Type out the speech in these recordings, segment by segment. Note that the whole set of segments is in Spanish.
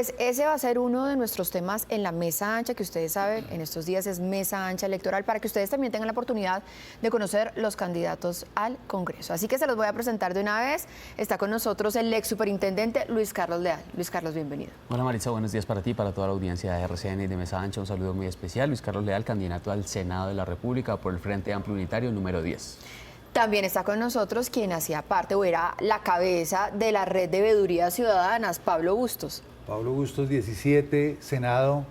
Pues ese va a ser uno de nuestros temas en la mesa ancha, que ustedes saben, en estos días es mesa ancha electoral, para que ustedes también tengan la oportunidad de conocer los candidatos al Congreso. Así que se los voy a presentar de una vez. Está con nosotros el ex superintendente Luis Carlos Leal. Luis Carlos, bienvenido. Hola Maritza, buenos días para ti, para toda la audiencia de RCN y de Mesa Ancha. Un saludo muy especial. Luis Carlos Leal, candidato al Senado de la República por el Frente Amplio Unitario número 10. También está con nosotros quien hacía parte o era la cabeza de la red de veedurías ciudadanas, Pablo Bustos. Pablo Bustos, 17, Senado,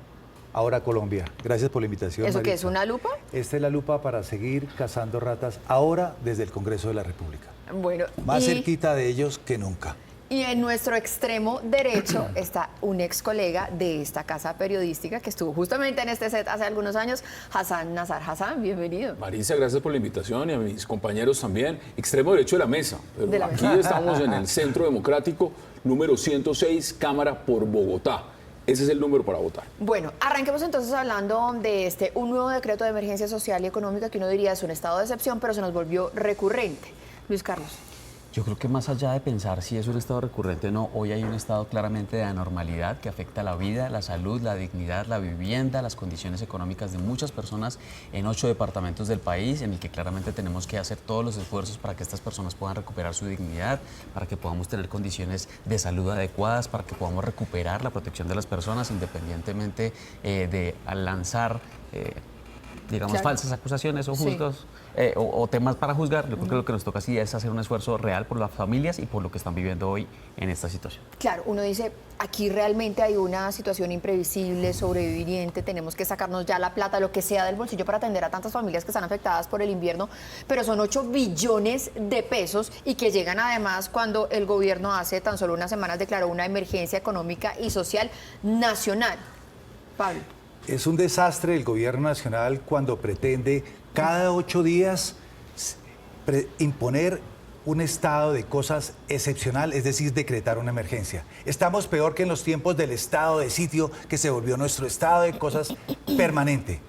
ahora Colombia. Gracias por la invitación. ¿Eso Maritza. qué es, una lupa? Esta es la lupa para seguir cazando ratas ahora desde el Congreso de la República. Bueno, Más cerquita de ellos que nunca. Y en nuestro extremo derecho está un ex colega de esta casa periodística que estuvo justamente en este set hace algunos años, Hassan Nazar. Hassan, bienvenido. Marisa, gracias por la invitación y a mis compañeros también. Extremo derecho de la mesa. Pero De la aquí mesa. estamos en el Centro Democrático, número 106, Cámara por Bogotá. Ese es el número para votar. Bueno, arranquemos entonces hablando de un nuevo decreto de emergencia social y económica que uno diría es un estado de excepción, pero se nos volvió recurrente. Luis Carlos. Yo creo que más allá de pensar si es un estado recurrente o no, hoy hay un estado claramente de anormalidad que afecta la vida, la salud, la dignidad, la vivienda, las condiciones económicas de muchas personas en 8 departamentos del país, en el que claramente tenemos que hacer todos los esfuerzos para que estas personas puedan recuperar su dignidad, para que podamos tener condiciones de salud adecuadas, para que podamos recuperar la protección de las personas independientemente de al lanzar digamos, claro, falsas acusaciones o juzgos, o temas para juzgar. Yo creo que lo que nos toca sí es hacer un esfuerzo real por las familias y por lo que están viviendo hoy en esta situación. Claro, uno dice, aquí realmente hay una situación imprevisible, sobreviviente, tenemos que sacarnos ya la plata, lo que sea del bolsillo para atender a tantas familias que están afectadas por el invierno, pero son 8 billones de pesos y que llegan además cuando el gobierno hace tan solo unas semanas declaró una emergencia económica y social nacional. Pablo. Es un desastre el gobierno nacional cuando pretende cada 8 días imponer un estado de cosas excepcional, es decir, decretar una emergencia. Estamos peor que en los tiempos del estado de sitio, que se volvió nuestro estado de cosas permanente.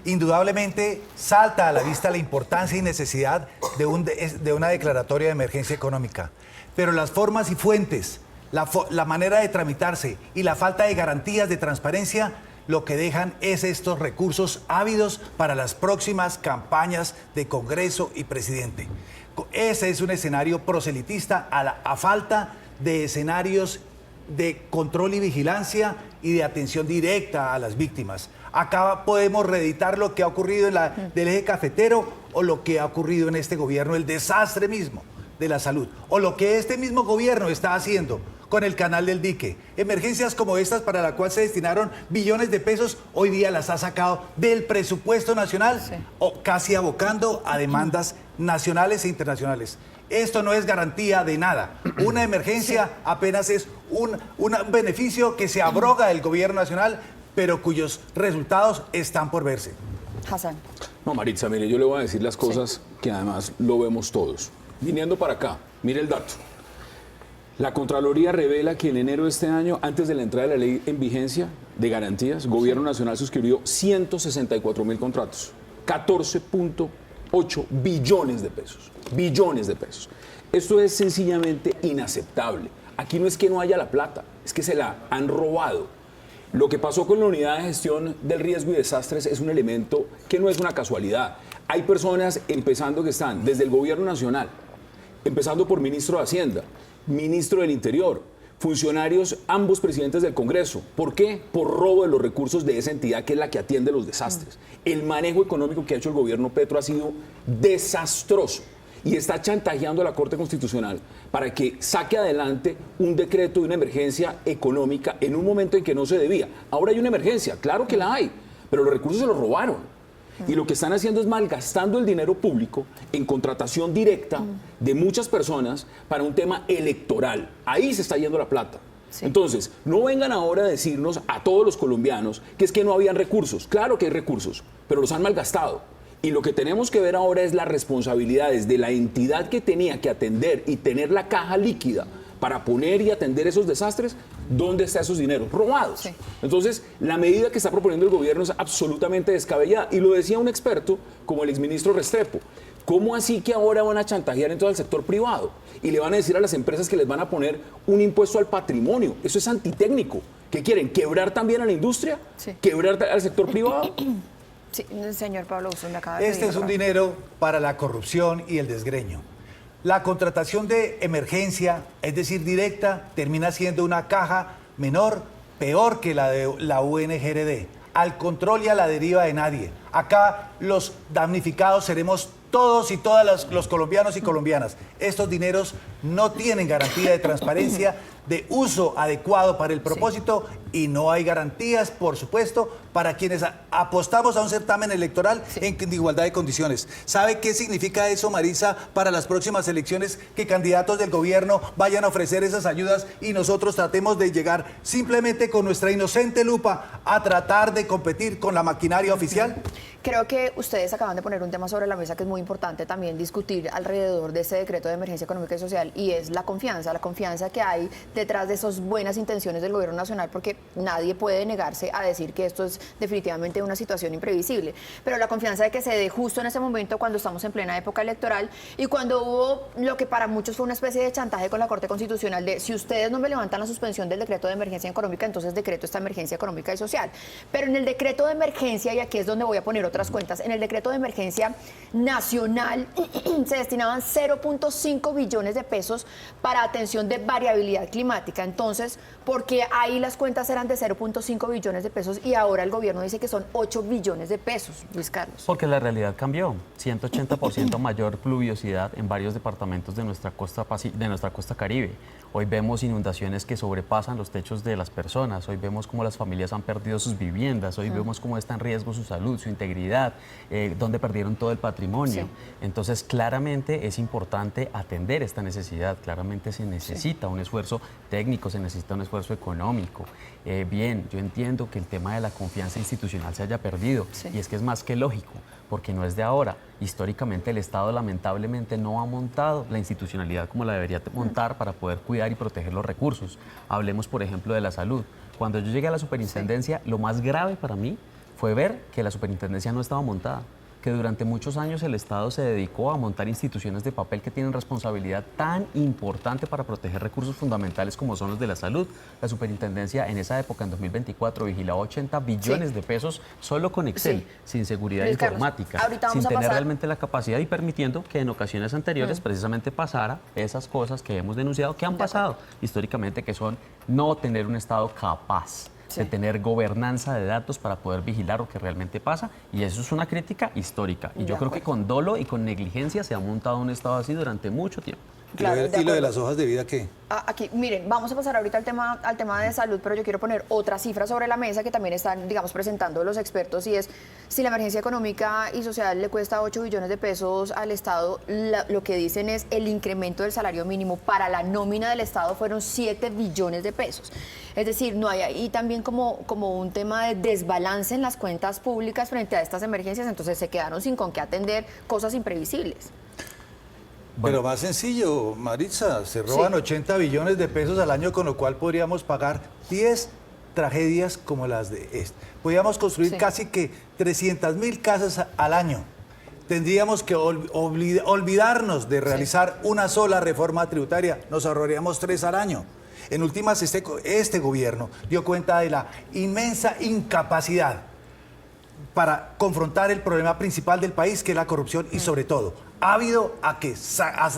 Indudablemente salta a la vista la importancia y necesidad de una declaratoria de emergencia económica, pero las formas y fuentes, la manera de tramitarse y la falta de garantías de transparencia lo que dejan es estos recursos ávidos para las próximas campañas de Congreso y presidente. Ese es un escenario proselitista a falta de escenarios de control y vigilancia y de atención directa a las víctimas. Acá podemos reeditar lo que ha ocurrido del eje cafetero o lo que ha ocurrido en este gobierno, el desastre mismo de la salud, o lo que este mismo gobierno está haciendo con el canal del dique. Emergencias como estas para la cual se destinaron billones de pesos, hoy día las ha sacado del presupuesto nacional, sí, o casi abocando a demandas nacionales e internacionales. Esto no es garantía de nada. Una emergencia apenas es un beneficio que se abroga del gobierno nacional, pero cuyos resultados están por verse. Hassan. No, Maritza, mire, yo le voy a decir las cosas que además lo vemos todos. Viniendo para acá, mire el dato. La Contraloría revela que en enero de este año, antes de la entrada de la ley en vigencia de garantías, Gobierno Nacional suscribió 164.000 contratos, 14.8 billones de pesos. Billones de pesos. Esto es sencillamente inaceptable. Aquí no es que no haya la plata, es que se la han robado. Lo que pasó con la Unidad de Gestión del Riesgo y Desastres es un elemento que no es una casualidad. Hay personas empezando que están desde el Gobierno Nacional, empezando por Ministro de Hacienda, Ministro del Interior, funcionarios, ambos presidentes del Congreso. ¿Por qué? Por robo de los recursos de esa entidad que es la que atiende los desastres. El manejo económico que ha hecho el gobierno Petro ha sido desastroso y está chantajeando a la Corte Constitucional para que saque adelante un decreto de una emergencia económica en un momento en que no se debía. Ahora hay una emergencia, claro que la hay, pero los recursos se los robaron. Y lo que están haciendo es malgastando el dinero público en contratación directa de muchas personas para un tema electoral. Ahí se está yendo la plata. Sí. Entonces, no vengan ahora a decirnos a todos los colombianos que es que no habían recursos. Claro que hay recursos, pero los han malgastado. Y lo que tenemos que ver ahora es las responsabilidades de la entidad que tenía que atender y tener la caja líquida para poner y atender esos desastres. ¿Dónde están esos dineros? Robados. Sí. Entonces, la medida que está proponiendo el gobierno es absolutamente descabellada. Y lo decía un experto como el exministro Restrepo. ¿Cómo así que ahora van a chantajear en todo el sector privado? Y le van a decir a las empresas que les van a poner un impuesto al patrimonio. Eso es antitécnico. ¿Qué quieren? ¿Quebrar también a la industria? Sí. ¿Quebrar al sector privado? Sí, señor Pablo, usted me acaba de Este pedir es un otra. dinero para la corrupción y el desgreño. La contratación de emergencia, es decir, directa, termina siendo una caja menor, peor que la de la UNGRD. Al control y a la deriva de nadie. Acá los damnificados seremos todos y todas los colombianos y colombianas. Estos dineros no tienen garantía de transparencia, de uso adecuado para el propósito y no hay garantías, por supuesto, para quienes apostamos a un certamen electoral en igualdad de condiciones. ¿Sabe qué significa eso, Marisa, para las próximas elecciones? Que candidatos del gobierno vayan a ofrecer esas ayudas y nosotros tratemos de llegar simplemente con nuestra inocente lupa a tratar de competir con la maquinaria oficial. Creo que ustedes acaban de poner un tema sobre la mesa que es muy importante también discutir alrededor de este decreto de emergencia económica y social, y es la confianza que hay detrás de esas buenas intenciones del gobierno nacional, porque nadie puede negarse a decir que esto es definitivamente una situación imprevisible, pero la confianza de que se dé justo en ese momento cuando estamos en plena época electoral y cuando hubo lo que para muchos fue una especie de chantaje con la Corte Constitucional de si ustedes no me levantan la suspensión del decreto de emergencia económica, entonces decreto esta emergencia económica y social. Pero en el decreto de emergencia, y aquí es donde voy a poner otras cuentas, en el decreto de emergencia nacional se destinaban 0.5 billones de pesos para atención de variabilidad climática. Entonces, ¿por qué ahí las cuentas eran de 0.5 billones de pesos y ahora el gobierno dice que son 8 billones de pesos, Luis Carlos? Porque la realidad cambió. 180% mayor pluviosidad en varios departamentos de nuestra costa Caribe. Hoy vemos inundaciones que sobrepasan los techos de las personas. Hoy vemos cómo las familias han perdido sus viviendas. Hoy vemos cómo está en riesgo su salud, su integridad, donde perdieron todo el patrimonio. Sí. Entonces, claramente es importante atender esta necesidad. Claramente se necesita un esfuerzo técnico, se necesita un esfuerzo económico. Bien, yo entiendo que el tema de la confianza institucional se haya perdido, y es que es más que lógico, porque no es de ahora. Históricamente el Estado lamentablemente no ha montado la institucionalidad como la debería montar para poder cuidar y proteger los recursos. Hablemos, por ejemplo, de la salud. Cuando yo llegué a la superintendencia, lo más grave para mí fue ver que la superintendencia no estaba montada, que durante muchos años el Estado se dedicó a montar instituciones de papel que tienen responsabilidad tan importante para proteger recursos fundamentales como son los de la salud. La superintendencia en esa época, en 2024, vigilaba 80 billones de pesos solo con Excel, sin seguridad Luis Carlos, informática, ahorita sin vamos a tener pasar. realmente la capacidad y permitiendo que en ocasiones anteriores precisamente pasara esas cosas que hemos denunciado que han pasado históricamente, que son no tener un Estado capaz de tener gobernanza de datos para poder vigilar lo que realmente pasa, y eso es una crítica histórica. Y yo creo que con dolo y con negligencia se ha montado un Estado así durante mucho tiempo. Claro, de ¿Y lo de acuerdo. las hojas de vida qué? Aquí, miren, vamos a pasar ahorita al tema de salud, pero yo quiero poner otra cifra sobre la mesa que también están, digamos, presentando los expertos, y es, si la emergencia económica y social le cuesta 8 billones de pesos al Estado, lo que dicen es el incremento del salario mínimo para la nómina del Estado fueron 7 billones de pesos. Es decir, no hay ahí también como un tema de desbalance en las cuentas públicas frente a estas emergencias, entonces se quedaron sin con qué atender cosas imprevisibles. Pero más sencillo, Maritza, se roban 80 billones de pesos al año, con lo cual podríamos pagar 10 tragedias como las de esta. Podríamos construir casi que 300.000 casas al año. Tendríamos que olvidarnos de realizar una sola reforma tributaria. Nos ahorraríamos 3 al año. En últimas, este gobierno dio cuenta de la inmensa incapacidad para confrontar el problema principal del país, que es la corrupción, y sobre todo, ha habido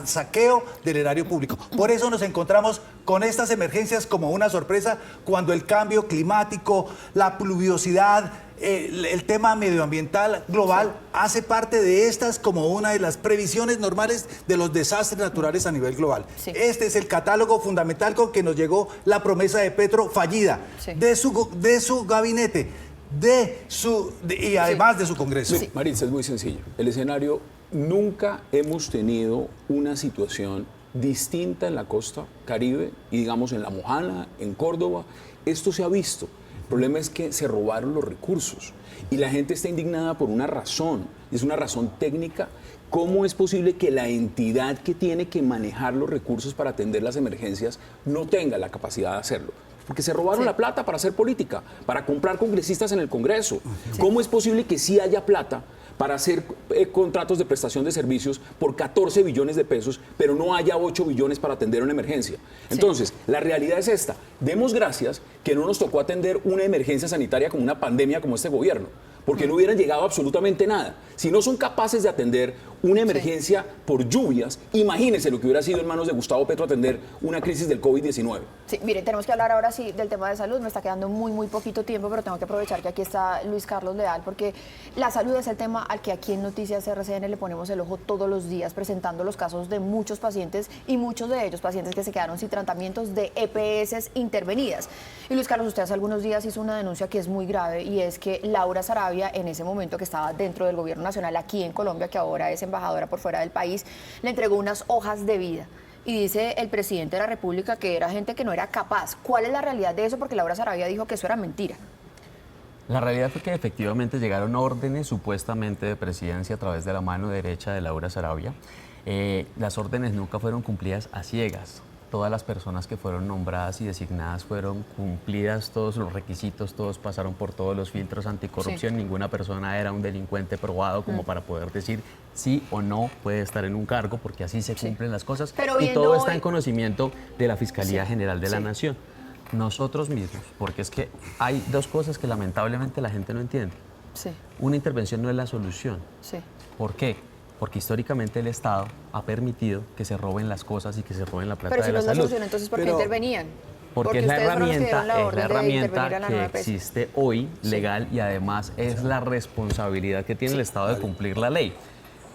saqueo del erario público. Por eso nos encontramos con estas emergencias como una sorpresa, cuando el cambio climático, la pluviosidad, el tema medioambiental global hace parte de estas como una de las previsiones normales de los desastres naturales a nivel global. Este es el catálogo fundamental con que nos llegó la promesa de Petro fallida, de su gabinete, y además de su Congreso. Maritza, es muy sencillo. El escenario, nunca hemos tenido una situación distinta en la costa Caribe y, digamos, en La Mojana, en Córdoba. Esto se ha visto. El problema es que se robaron los recursos y la gente está indignada por una razón, es una razón técnica. ¿Cómo es posible que la entidad que tiene que manejar los recursos para atender las emergencias no tenga la capacidad de hacerlo? Porque se robaron la plata para hacer política, para comprar congresistas en el Congreso. ¿Cómo es posible que sí haya plata para hacer contratos de prestación de servicios por 14 billones de pesos, pero no haya 8 billones para atender una emergencia. Entonces, la realidad es esta. Demos gracias que no nos tocó atender una emergencia sanitaria como una pandemia como este gobierno, porque no hubieran llegado absolutamente nada. Si no son capaces de atender una emergencia por lluvias, imagínense lo que hubiera sido en manos de Gustavo Petro atender una crisis del COVID-19. Sí, mire, tenemos que hablar ahora sí del tema de salud. Me está quedando muy poquito tiempo, pero tengo que aprovechar que aquí está Luis Carlos Leal, porque la salud es el tema al que aquí en Noticias RCN le ponemos el ojo todos los días, presentando los casos de muchos pacientes y muchos de ellos pacientes que se quedaron sin tratamientos de EPS intervenidas. Y Luis Carlos, usted hace algunos días hizo una denuncia que es muy grave, y es que Laura Sarabia, en ese momento que estaba dentro del gobierno nacional aquí en Colombia, que ahora es embajadora por fuera del país, le entregó unas hojas de vida. Y dice el presidente de la República que era gente que no era capaz. ¿Cuál es la realidad de eso? Porque Laura Sarabia dijo que eso era mentira. La realidad fue que efectivamente llegaron órdenes supuestamente de presidencia a través de la mano derecha de Laura Sarabia. Las órdenes nunca fueron cumplidas a ciegas. Todas las personas que fueron nombradas y designadas fueron cumplidas, todos los requisitos, todos pasaron por todos los filtros anticorrupción. Sí. Ninguna persona era un delincuente probado como para poder decir sí o no puede estar en un cargo, porque así se cumplen las cosas. Pero y todo está en conocimiento de la Fiscalía General de la Nación. Nosotros mismos, porque es que hay dos cosas que lamentablemente la gente no entiende. Sí. Una intervención no es la solución. Sí. ¿Por qué? Porque históricamente el Estado ha permitido que se roben las cosas y que se roben la plata pero de la salud. Pero si no es la solución, entonces ¿por qué intervenían? Porque es la herramienta que existe hoy, legal, y además es la responsabilidad que tiene el Estado de cumplir la ley.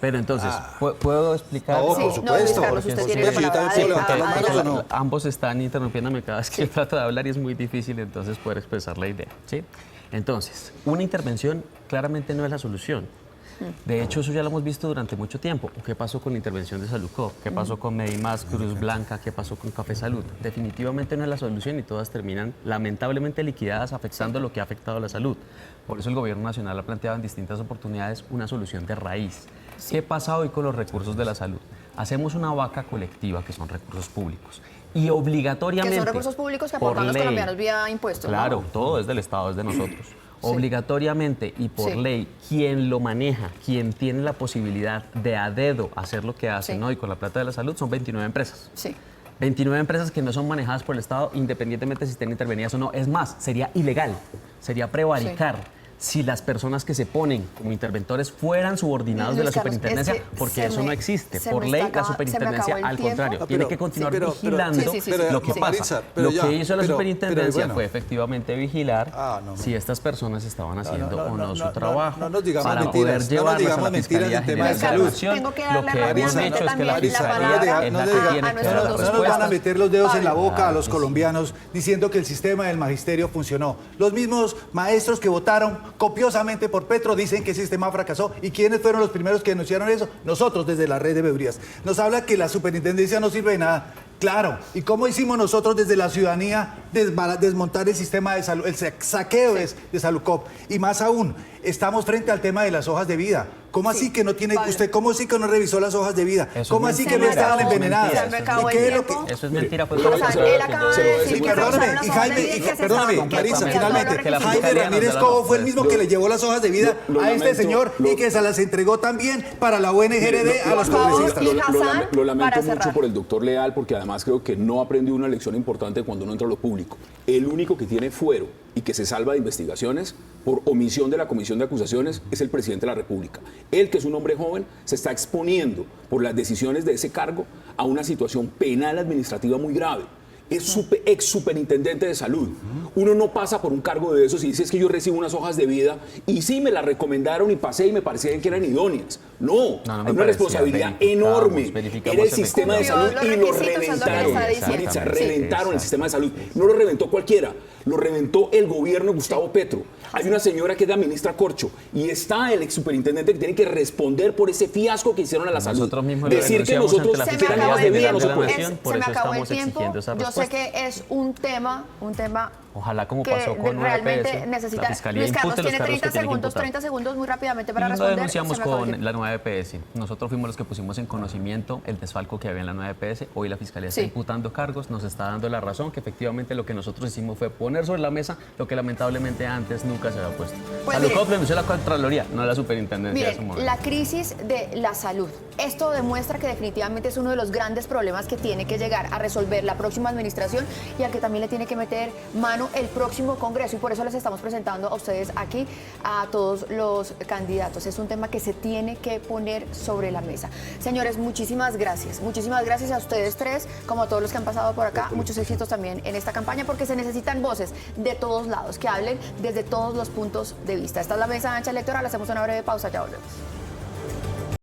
Pero entonces, ¿puedo explicar? No, por supuesto. No, Luis Carlos, usted tiene la palabra. No. Ambos están interrumpiéndome cada vez que trato de hablar y es muy difícil entonces poder expresar la idea, ¿sí? Entonces, una intervención claramente no es la solución. De hecho, eso ya lo hemos visto durante mucho tiempo. ¿Qué pasó con la intervención de Saludcop? ¿Qué pasó con Medimás, Cruz Blanca? ¿Qué pasó con Café Salud? Definitivamente no es la solución y todas terminan lamentablemente liquidadas, afectando lo que ha afectado a la salud. Por eso el Gobierno Nacional ha planteado en distintas oportunidades una solución de raíz. ¿Qué pasa hoy con los recursos de la salud? Hacemos una vaca colectiva, que son recursos públicos, y obligatoriamente... Que son recursos públicos que aportan los colombianos vía impuestos, Claro, ¿no? todo es del Estado, es de nosotros. Obligatoriamente y por ley, quien lo maneja, quien tiene la posibilidad de a dedo hacer lo que hacen hoy con la plata de la salud, son 29 empresas. 29 empresas que no son manejadas por el Estado, independientemente si estén intervenidas o no. Es más, sería ilegal, sería prevaricar si las personas que se ponen como interventores fueran subordinados de la superintendencia, porque eso no existe. Por ley, la superintendencia, al contrario, tiene que continuar vigilando lo que pasa. Lo que hizo la superintendencia fue efectivamente vigilar si estas personas estaban haciendo o no su trabajo. No nos digamos para mentiras, poder llevarlas a la Fiscalía General de la Nación. Tengo que Lo darle que hemos rápidamente dicho es que la también la Fiscalía palabra es la que tiene que dar las No nos van a respuestas. meter los dedos en la boca a los colombianos diciendo que el sistema del magisterio funcionó. Los mismos maestros que votaron copiosamente por Petro dicen que el sistema fracasó. ¿Y quiénes fueron los primeros que denunciaron eso? Nosotros, desde la red de veedurías. Nos habla que la superintendencia no sirve de nada. Claro. ¿Y cómo hicimos nosotros desde la ciudadanía desmontar el sistema de salud, el saqueo de Saludcop? Y más aún, estamos frente al tema de las hojas de vida. ¿Cómo así que no tiene usted? ¿Cómo así que no revisó las hojas de vida? ¿Cómo así que no estaban envenenadas? ¿Y qué es lo que...? Eso es mentira. Él acaba de decir que perdóname, y Jaime, perdóname, Marisa, finalmente, Jaime Ramírez Cobo fue el mismo que le llevó las hojas de vida a este señor y que se las entregó también para la ONGRD a los congresistas. Lo lamento mucho por el doctor Leal, porque además creo que no aprendió una lección importante cuando uno entra a lo público. El único que tiene fuero y que se salva de investigaciones por omisión de la Comisión de Acusaciones es el presidente de la República. Él, que es un hombre joven, se está exponiendo por las decisiones de ese cargo a una situación penal administrativa muy grave. Es ex superintendente de salud. Uno no pasa por un cargo de esos y dice es que yo recibo unas hojas de vida y sí me las recomendaron y pasé y me parecían que eran idóneas. No, hay una responsabilidad enorme. Era el sistema de salud y lo reventaron. Maritza, reventaron el sistema de salud. No lo reventó cualquiera, lo reventó el gobierno de Gustavo Petro. Hay una señora que es la ministra Corcho y está el ex superintendente que tiene que responder por ese fiasco que hicieron a la salud. Nosotros mismos decir que nosotros que eran hojas de vida no se puede. Por eso estamos exigiendo esa respuesta. Yo sé que es un tema Ojalá como que pasó con realmente 9PS, la necesitan. Fiscalía Luis Carlos impute los tiene cargos que 30 tiene que segundos, imputar. 30 segundos muy rápidamente para Lo responder. denunciamos Se me acabó el con tiempo. la 9PS. Nosotros fuimos los que pusimos en conocimiento el desfalco que había en la 9PS. Hoy la Fiscalía está Sí. imputando cargos, nos está dando la razón que efectivamente lo que nosotros hicimos fue poner sobre la mesa lo que lamentablemente antes nunca se había puesto. Pues Salud mire, denunció la Contraloría, no la Superintendencia de ese Miren, momento. la crisis de la salud. Esto demuestra que definitivamente es uno de los grandes problemas que tiene que llegar a resolver la próxima administración y al que también le tiene que meter mano el próximo Congreso. Y por eso les estamos presentando a ustedes aquí a todos los candidatos. Es un tema que se tiene que poner sobre la mesa. Señores, muchísimas gracias. Muchísimas gracias a ustedes tres, como a todos los que han pasado por acá. Muchos éxitos también en esta campaña porque se necesitan voces de todos lados que hablen desde todos los puntos de vista. Esta es la mesa ancha electoral. Hacemos una breve pausa, ya volvemos.